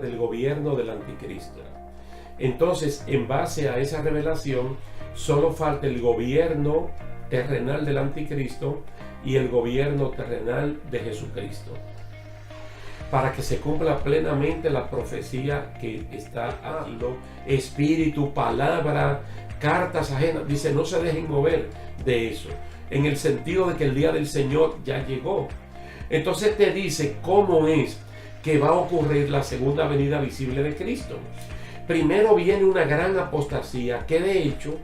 hablar del gobierno del anticristo. Entonces, en base a esa revelación, solo falta el gobierno terrenal del anticristo y el gobierno terrenal de Jesucristo, para que se cumpla plenamente la profecía que está hablando. Espíritu, palabra, cartas ajenas, dice, no se dejen mover de eso, en el sentido de que el día del Señor ya llegó. Entonces te dice cómo es que va a ocurrir la segunda venida visible de Cristo. Primero viene una gran apostasía, que de hecho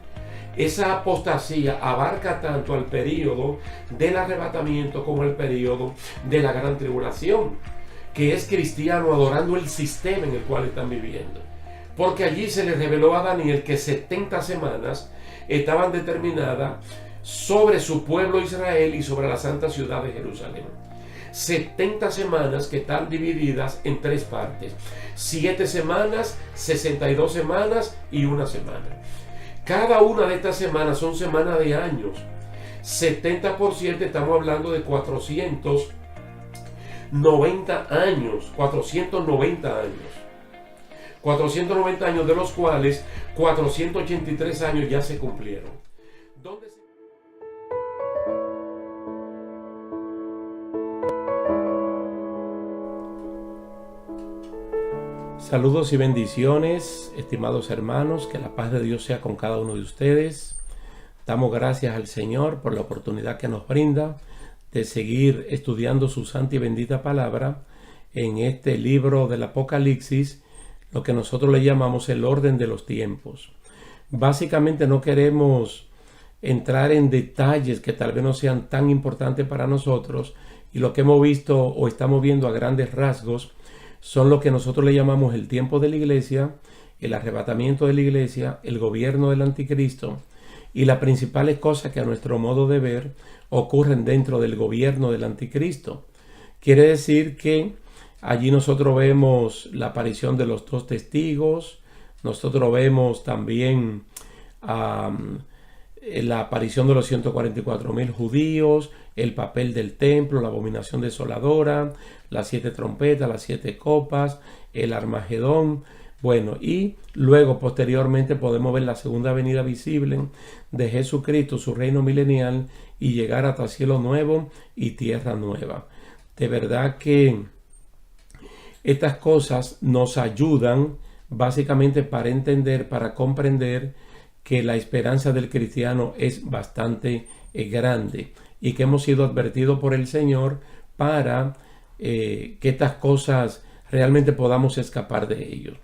esa apostasía abarca tanto el período del arrebatamiento como el período de la gran tribulación, que es cristiano adorando el sistema en el cual están viviendo. Porque allí se le reveló a Daniel que 70 semanas estaban determinadas sobre su pueblo Israel y sobre la santa ciudad de Jerusalén. 70 semanas que están divididas en 3 partes. 7 semanas, 62 semanas y 1 semana. Cada una de estas semanas son semanas de años. 70% estamos hablando de 490 años. 490 años. 490 años, de los cuales 483 años ya se cumplieron. ¿Dónde se... Saludos y bendiciones, estimados hermanos, que la paz de Dios sea con cada uno de ustedes. Damos gracias al Señor por la oportunidad que nos brinda de seguir estudiando su santa y bendita palabra en este libro del Apocalipsis, lo que nosotros le llamamos el orden de los tiempos. Básicamente no queremos entrar en detalles que tal vez no sean tan importantes para nosotros, y lo que hemos visto o estamos viendo a grandes rasgos son lo que nosotros le llamamos el tiempo de la iglesia, el arrebatamiento de la iglesia, el gobierno del anticristo y las principales cosas que a nuestro modo de ver ocurren dentro del gobierno del anticristo. Quiere decir que allí nosotros vemos la aparición de los 2 testigos, nosotros vemos también la aparición de los 144,000 judíos, el papel del templo, la abominación desoladora, las 7 trompetas, las 7 copas, el Armagedón. Bueno, y luego posteriormente podemos ver la segunda venida visible de Jesucristo, su reino milenial, y llegar hasta cielo nuevo y tierra nueva. De verdad que estas cosas nos ayudan básicamente para entender, para comprender que la esperanza del cristiano es bastante grande y que hemos sido advertidos por el Señor para que estas cosas realmente podamos escapar de ellos.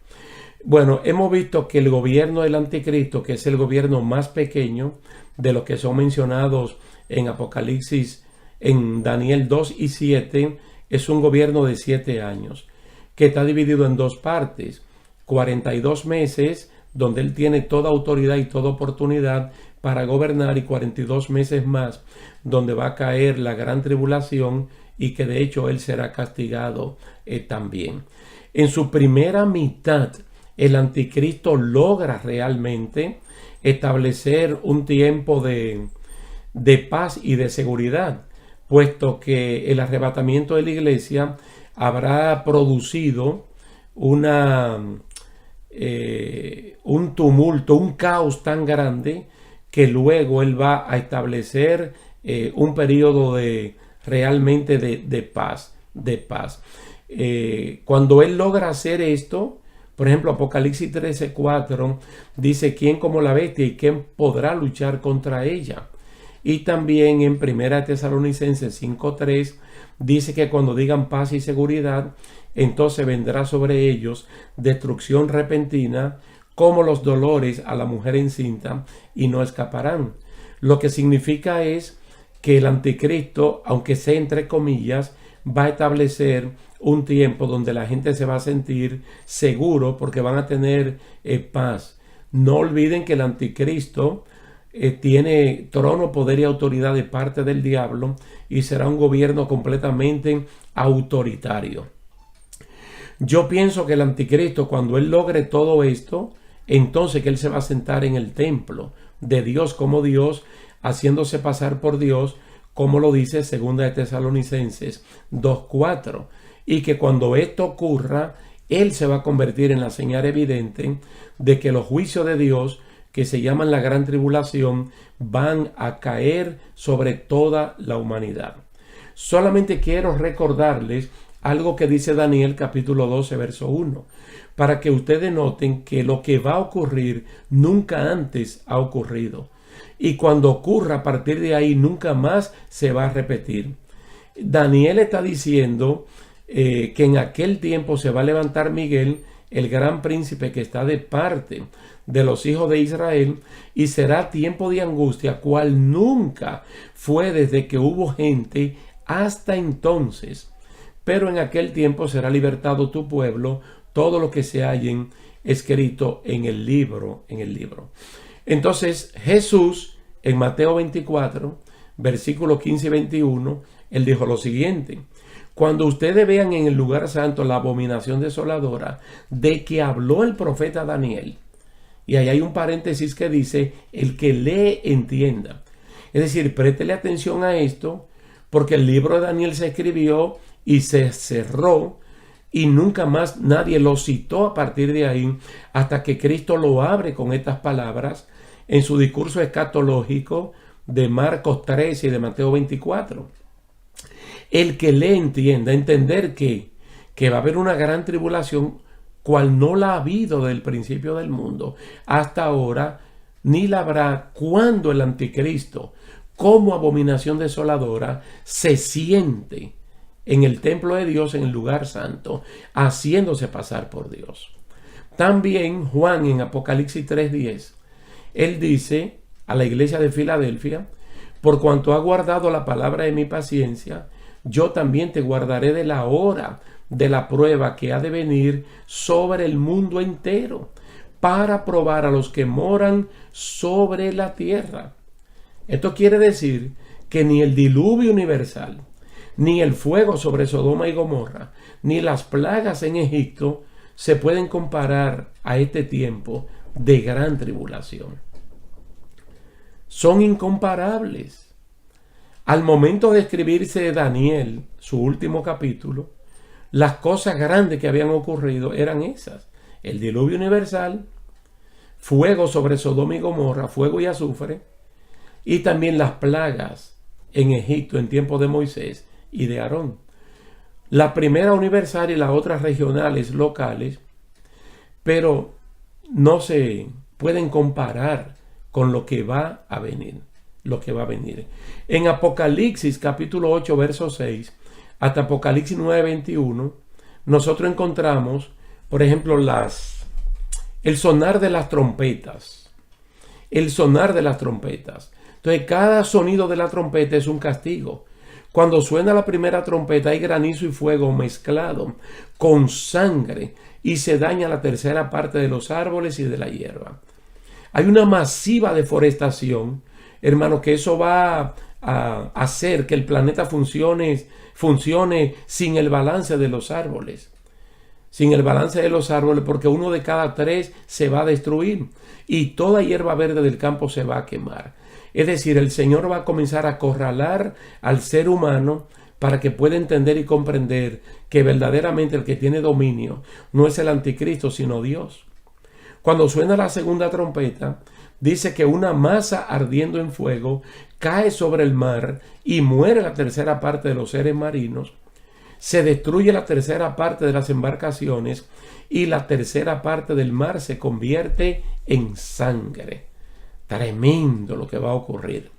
Bueno, hemos visto que el gobierno del anticristo, que es el gobierno más pequeño de los que son mencionados en Apocalipsis, en Daniel 2 y 7, es un gobierno de 7 años, que está dividido en 2 partes, 42 meses, donde él tiene toda autoridad y toda oportunidad para gobernar, y 42 meses más, donde va a caer la gran tribulación y que de hecho él será castigado también. En su primera mitad, el anticristo logra realmente establecer un tiempo de paz y de seguridad, puesto que el arrebatamiento de la iglesia habrá producido un tumulto, un caos tan grande que luego él va a establecer un periodo realmente de paz. Cuando él logra hacer esto, por ejemplo, Apocalipsis 13:4 dice: ¿quién como la bestia y quién podrá luchar contra ella? Y también en 1 Tesalonicenses 5:3 dice que cuando digan paz y seguridad, entonces vendrá sobre ellos destrucción repentina, como los dolores a la mujer encinta, y no escaparán. Lo que significa es que el anticristo, aunque sea entre comillas, va a establecer un tiempo donde la gente se va a sentir seguro porque van a tener paz. No olviden que el anticristo tiene trono, poder y autoridad de parte del diablo, y será un gobierno completamente autoritario. Yo pienso que el anticristo, cuando él logre todo esto, entonces que él se va a sentar en el templo de Dios como Dios, haciéndose pasar por Dios, como lo dice 2 Tesalonicenses 2:4, y que cuando esto ocurra, Él se va a convertir en la señal evidente de que los juicios de Dios, que se llaman la gran tribulación, van a caer sobre toda la humanidad. Solamente quiero recordarles algo que dice Daniel capítulo 12, verso 1, para que ustedes noten que lo que va a ocurrir nunca antes ha ocurrido. Y cuando ocurra, a partir de ahí nunca más se va a repetir. Daniel está diciendo que en aquel tiempo se va a levantar Miguel, el gran príncipe que está de parte de los hijos de Israel, y será tiempo de angustia, cual nunca fue desde que hubo gente hasta entonces. Pero en aquel tiempo será libertado tu pueblo, todo lo que se hallen escrito en el libro. Entonces Jesús, en Mateo 24, versículos 15 y 21, él dijo lo siguiente: cuando ustedes vean en el lugar santo la abominación desoladora de que habló el profeta Daniel, y ahí hay un paréntesis que dice, el que lee entienda. Es decir, préstele atención a esto, porque el libro de Daniel se escribió y se cerró, y nunca más nadie lo citó a partir de ahí, hasta que Cristo lo abre con estas palabras en su discurso escatológico de Marcos 13 y de Mateo 24. El que le entienda, entender que va a haber una gran tribulación, cual no la ha habido desde el principio del mundo hasta ahora, ni la habrá cuando el anticristo, como abominación desoladora, se siente en el templo de Dios, en el lugar santo, haciéndose pasar por Dios. También Juan en Apocalipsis 3:10, él dice a la iglesia de Filadelfia: por cuanto ha guardado la palabra de mi paciencia, yo también te guardaré de la hora de la prueba que ha de venir sobre el mundo entero, para probar a los que moran sobre la tierra. Esto quiere decir que ni el diluvio universal, ni el fuego sobre Sodoma y Gomorra, ni las plagas en Egipto se pueden comparar a este tiempo de gran tribulación. Son incomparables. Al momento de escribirse Daniel, su último capítulo, las cosas grandes que habían ocurrido eran esas: el diluvio universal, fuego sobre Sodoma y Gomorra, fuego y azufre, y también las plagas en Egipto en tiempos de Moisés y de Aarón. La primera universal y las otras regionales, locales, pero no se pueden comparar con lo que va a venir. En Apocalipsis capítulo 8 verso 6 hasta Apocalipsis 9:21 nosotros encontramos, por ejemplo, el sonar de las trompetas. Entonces cada sonido de la trompeta es un castigo. Cuando suena la primera trompeta hay granizo y fuego mezclado con sangre, y se daña la tercera parte de los árboles y de la hierba. Hay una masiva deforestación, hermano, que eso va a hacer que el planeta funcione sin el balance de los árboles. Porque 1 de cada 3 se va a destruir y toda hierba verde del campo se va a quemar. Es decir, el Señor va a comenzar a acorralar al ser humano para que pueda entender y comprender que verdaderamente el que tiene dominio no es el anticristo, sino Dios. Cuando suena la segunda trompeta, dice que una masa ardiendo en fuego cae sobre el mar y muere la tercera parte de los seres marinos. Se destruye la tercera parte de las embarcaciones y la tercera parte del mar se convierte en sangre. Tremendo lo que va a ocurrir.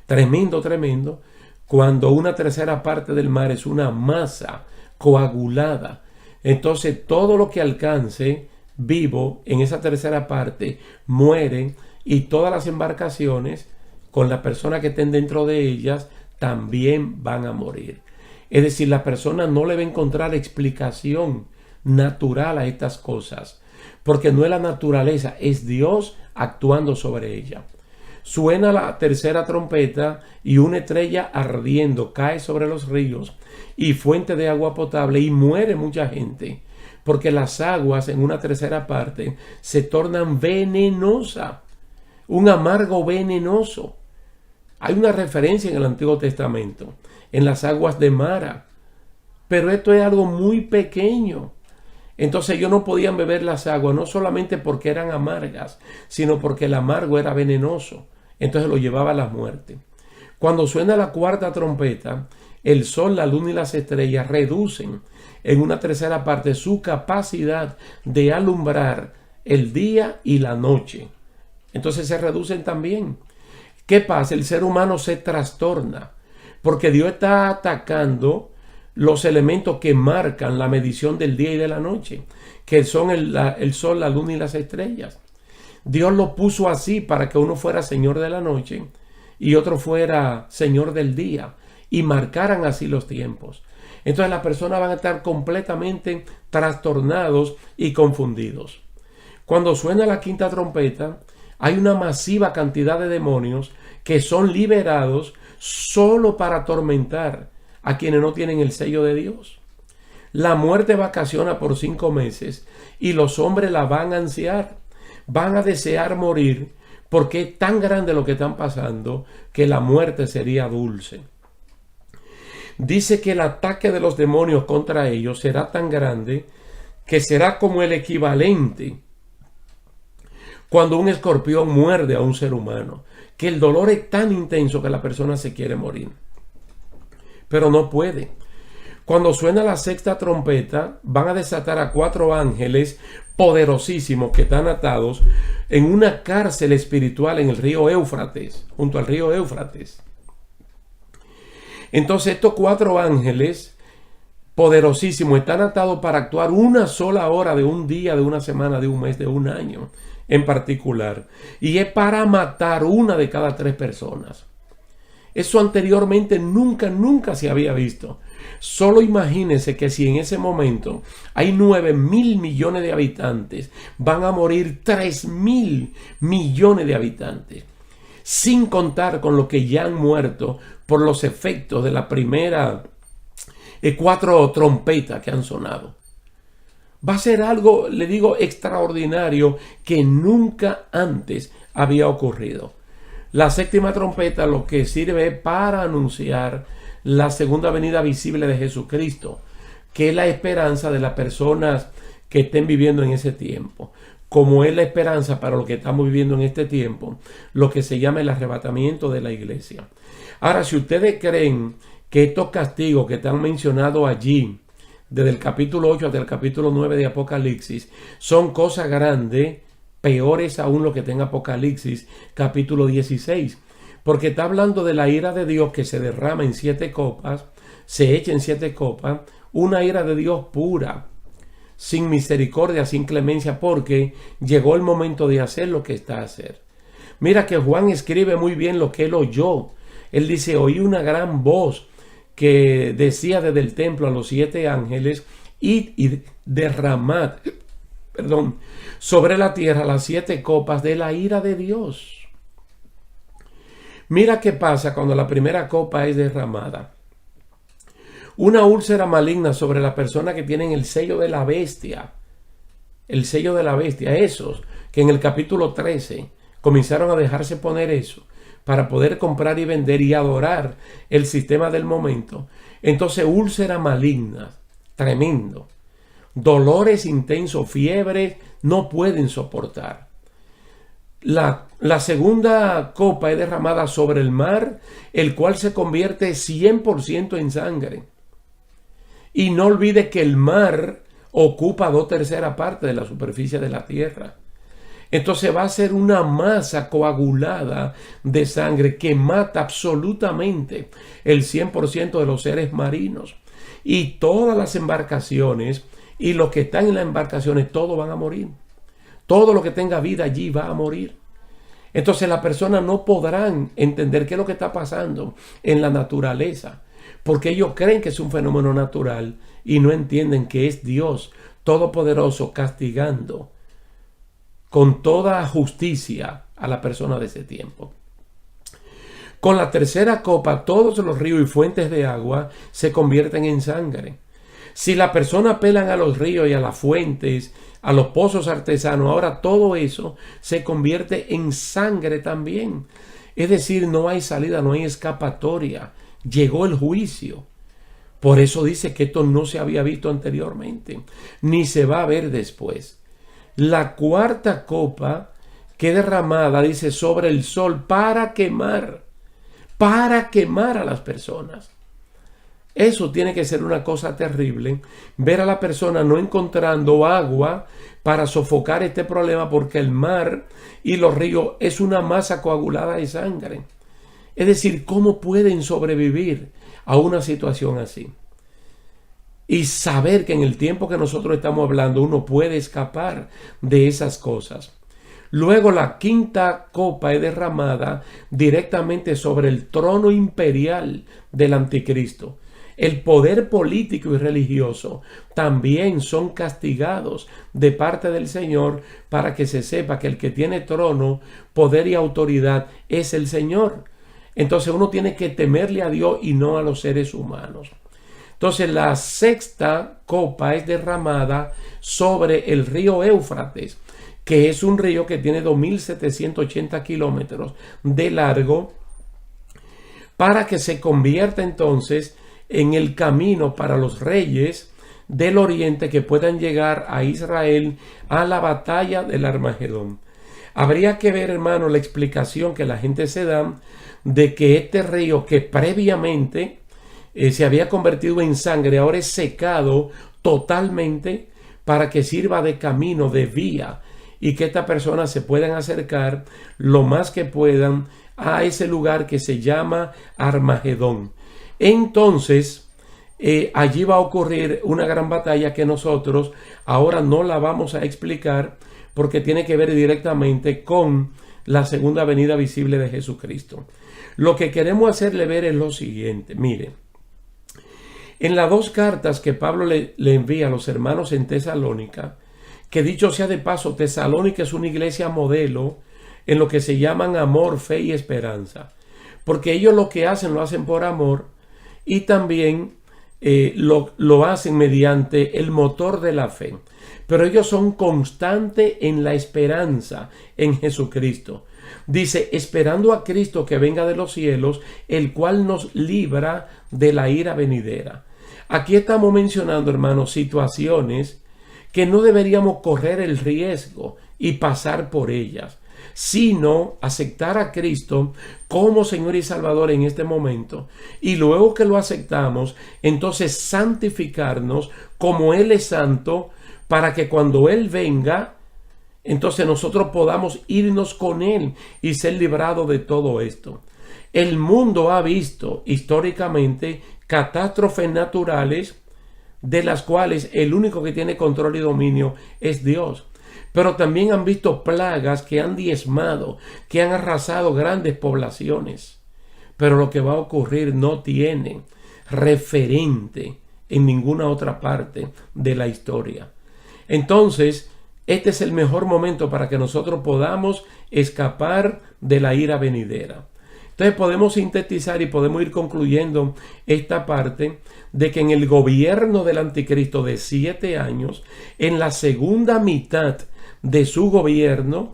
Tremendo. Cuando una tercera parte del mar es una masa coagulada, entonces todo lo que alcance vivo en esa tercera parte muere, y todas las embarcaciones con las personas que estén dentro de ellas también van a morir. Es decir, la persona no le va a encontrar explicación natural a estas cosas, porque no es la naturaleza, es Dios actuando sobre ella. Suena la tercera trompeta y una estrella ardiendo cae sobre los ríos y fuente de agua potable, y muere mucha gente, porque las aguas en una tercera parte se tornan venenosas, un amargo venenoso. Hay una referencia en el Antiguo Testamento, en las aguas de Mara, pero esto es algo muy pequeño. Entonces ellos no podían beber las aguas, no solamente porque eran amargas, sino porque el amargo era venenoso. Entonces lo llevaba a la muerte. Cuando suena la cuarta trompeta, el sol, la luna y las estrellas reducen en una tercera parte su capacidad de alumbrar el día y la noche. Entonces se reducen también. ¿Qué pasa? El ser humano se trastorna porque Dios está atacando los elementos que marcan la medición del día y de la noche, que son el sol, la luna y las estrellas. Dios lo puso así para que uno fuera señor de la noche y otro fuera señor del día, y marcaran así los tiempos. Entonces las personas van a estar completamente trastornados y confundidos. Cuando suena la quinta trompeta, hay una masiva cantidad de demonios que son liberados solo para atormentar a quienes no tienen el sello de Dios. La muerte vacaciona por 5 meses y los hombres la van a ansiar, van a desear morir, porque es tan grande lo que están pasando que la muerte sería dulce. Dice que el ataque de los demonios contra ellos será tan grande que será como el equivalente cuando un escorpión muerde a un ser humano, que el dolor es tan intenso que la persona se quiere morir, pero no puede. Cuando suena la sexta trompeta, van a desatar a 4 ángeles poderosísimos que están atados en una cárcel espiritual en el río Éufrates, junto al río Éufrates. Entonces estos 4 ángeles poderosísimos están atados para actuar una sola hora de un día, de una semana, de un mes, de un año en particular. Y es para matar una de cada 3 personas. Eso anteriormente nunca se había visto. Solo imagínense que si en ese momento hay 9.000 millones de habitantes, van a morir 3.000 millones de habitantes, sin contar con los que ya han muerto por los efectos de la primera 4 trompetas que han sonado. Va a ser algo, le digo, extraordinario que nunca antes había ocurrido. La séptima trompeta lo que sirve es para anunciar la segunda venida visible de Jesucristo, que es la esperanza de las personas que estén viviendo en ese tiempo. Como es la esperanza para lo que estamos viviendo en este tiempo, lo que se llama el arrebatamiento de la iglesia. Ahora, si ustedes creen que estos castigos que están mencionados allí, desde el capítulo 8 hasta el capítulo 9 de Apocalipsis, son cosas grandes, peores aún lo que está en Apocalipsis capítulo 16, porque está hablando de la ira de Dios que se derrama en 7 copas, se echa en 7 copas, una ira de Dios pura, sin misericordia, sin clemencia, porque llegó el momento de hacer lo que está a hacer. Mira que Juan escribe muy bien lo que él oyó. Él dice: oí una gran voz que decía desde el templo a los 7 ángeles: id y derramad, sobre la tierra las 7 copas de la ira de Dios. Mira qué pasa cuando la primera copa es derramada. Una úlcera maligna sobre la persona que tienen el sello de la bestia. El sello de la bestia. Esos que en el capítulo 13 comenzaron a dejarse poner eso para poder comprar y vender y adorar el sistema del momento. Entonces, úlcera maligna, tremendo. Dolores intensos, fiebres, no pueden soportar. La segunda copa es derramada sobre el mar, el cual se convierte 100% en sangre. Y no olvide que el mar ocupa 2/3 partes de la superficie de la tierra. Entonces va a ser una masa coagulada de sangre que mata absolutamente el 100% de los seres marinos. Y todas las embarcaciones y los que están en las embarcaciones, todos van a morir. Todo lo que tenga vida allí va a morir. Entonces las personas no podrán entender qué es lo que está pasando en la naturaleza, porque ellos creen que es un fenómeno natural y no entienden que es Dios Todopoderoso castigando con toda justicia a la persona de ese tiempo. Con la tercera copa, todos los ríos y fuentes de agua se convierten en sangre. Si la persona apelan a los ríos y a las fuentes, a los pozos artesanos, ahora todo eso se convierte en sangre también. Es decir, no hay salida, no hay escapatoria. Llegó el juicio. Por eso dice que esto no se había visto anteriormente, ni se va a ver después. La cuarta copa que derramada, dice, sobre el sol para quemar a las personas. Eso tiene que ser una cosa terrible, ver a la persona no encontrando agua para sofocar este problema, porque el mar y los ríos es una masa coagulada de sangre. Es decir, ¿cómo pueden sobrevivir a una situación así? Y saber que en el tiempo que nosotros estamos hablando uno puede escapar de esas cosas. Luego la quinta copa es derramada directamente sobre el trono imperial del anticristo. El poder político y religioso también son castigados de parte del Señor, para que se sepa que el que tiene trono, poder y autoridad es el Señor. Entonces uno tiene que temerle a Dios y no a los seres humanos. Entonces la sexta copa es derramada sobre el río Éufrates, que es un río que tiene 2.780 kilómetros de largo, para que se convierta entonces en el camino para los reyes del oriente que puedan llegar a Israel a la batalla del Armagedón. Habría que ver, hermano, la explicación que la gente se da de que este río, que previamente se había convertido en sangre, ahora es secado totalmente para que sirva de camino, de vía, y que estas personas se puedan acercar lo más que puedan a ese lugar que se llama Armagedón. Entonces, allí va a ocurrir una gran batalla que nosotros ahora no la vamos a explicar, porque tiene que ver directamente con la segunda venida visible de Jesucristo. Lo que queremos hacerle ver es lo siguiente. Mire, en las dos cartas que Pablo le envía a los hermanos en Tesalónica, que dicho sea de paso, Tesalónica es una iglesia modelo en lo que se llaman amor, fe y esperanza, porque ellos lo que hacen lo hacen por amor, y también lo hacen mediante el motor de la fe. Pero ellos son constantes en la esperanza en Jesucristo. Dice, esperando a Cristo que venga de los cielos, el cual nos libra de la ira venidera. Aquí estamos mencionando, hermanos, situaciones que no deberíamos correr el riesgo y pasar por ellas, sino aceptar a Cristo como Señor y Salvador en este momento, y luego que lo aceptamos, entonces santificarnos como Él es santo, para que cuando Él venga, entonces nosotros podamos irnos con Él y ser librados de todo esto. El mundo ha visto históricamente catástrofes naturales, de las cuales el único que tiene control y dominio es Dios. Pero también han visto plagas que han diezmado, que han arrasado grandes poblaciones. Pero lo que va a ocurrir no tiene referente en ninguna otra parte de la historia. Entonces, este es el mejor momento para que nosotros podamos escapar de la ira venidera. Entonces podemos sintetizar y podemos ir concluyendo esta parte de que en el gobierno del anticristo de 7 años, en la segunda mitad de su gobierno,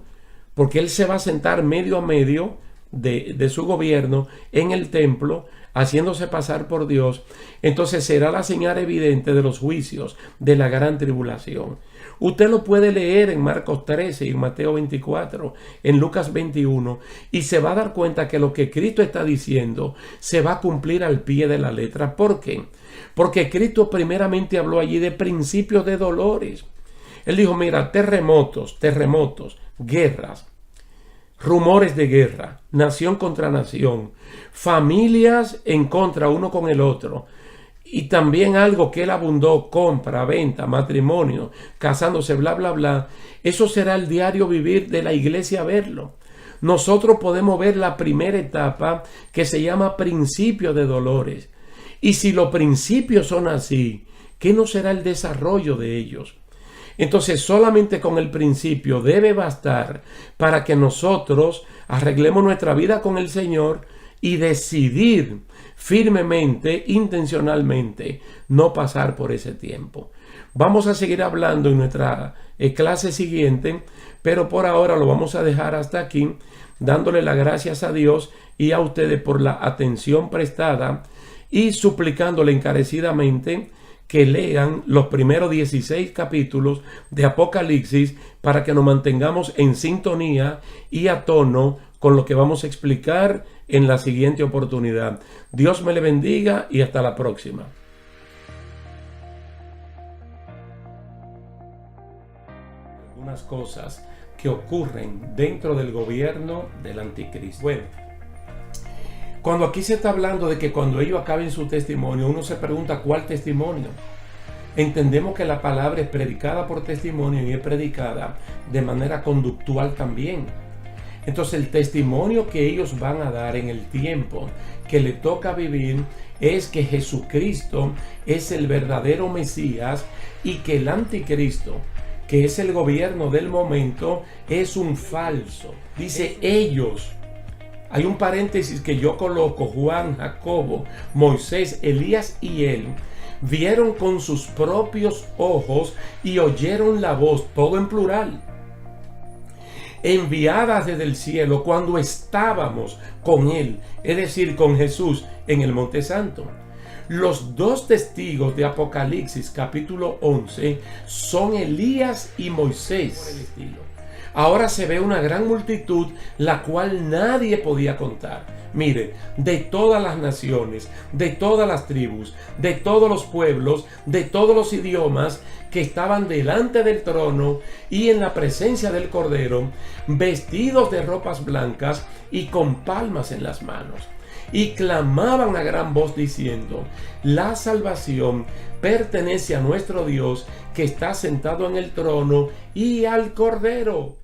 porque él se va a sentar medio a medio de su gobierno en el templo, haciéndose pasar por Dios, entonces será la señal evidente de los juicios de la gran tribulación. Usted lo puede leer en Marcos 13, en Mateo 24, en Lucas 21, y se va a dar cuenta que lo que Cristo está diciendo se va a cumplir al pie de la letra. ¿Por qué? Porque Cristo primeramente habló allí de principios de dolores. Él dijo, mira, terremotos, guerras, rumores de guerra, nación contra nación, familias en contra uno con el otro. Y también algo que él abundó, compra, venta, matrimonio, casándose, bla, bla, bla. Eso será el diario vivir de la iglesia verlo. Nosotros podemos ver la primera etapa que se llama principio de dolores. Y si los principios son así, ¿qué no será el desarrollo de ellos? Entonces solamente con el principio debe bastar para que nosotros arreglemos nuestra vida con el Señor y decidir firmemente, intencionalmente, no pasar por ese tiempo. Vamos a seguir hablando en nuestra clase siguiente, pero por ahora lo vamos a dejar hasta aquí, dándole las gracias a Dios y a ustedes por la atención prestada y suplicándole encarecidamente que lean los primeros 16 capítulos de Apocalipsis para que nos mantengamos en sintonía y a tono con lo que vamos a explicar en la siguiente oportunidad. Dios me le bendiga y hasta la próxima. Algunas cosas que ocurren dentro del gobierno del anticristo. Bueno, cuando aquí se está hablando de que cuando ellos acaben su testimonio, uno se pregunta ¿cuál testimonio? Entendemos que la palabra es predicada por testimonio y es predicada de manera conductual también. Entonces el testimonio que ellos van a dar en el tiempo que le toca vivir es que Jesucristo es el verdadero Mesías y que el anticristo, que es el gobierno del momento, es un falso. Dice ellos. Hay un paréntesis que yo coloco: Juan, Jacobo, Moisés, Elías y él vieron con sus propios ojos y oyeron la voz, todo en plural, enviadas desde el cielo cuando estábamos con él, es decir, con Jesús en el Monte Santo. Los dos testigos de Apocalipsis capítulo 11 son Elías y Moisés. Por el estilo. Ahora se ve una gran multitud, la cual nadie podía contar. Mire, de todas las naciones, de todas las tribus, de todos los pueblos, de todos los idiomas que estaban delante del trono y en la presencia del Cordero, vestidos de ropas blancas y con palmas en las manos. Y clamaban a gran voz diciendo: la salvación pertenece a nuestro Dios que está sentado en el trono y al Cordero.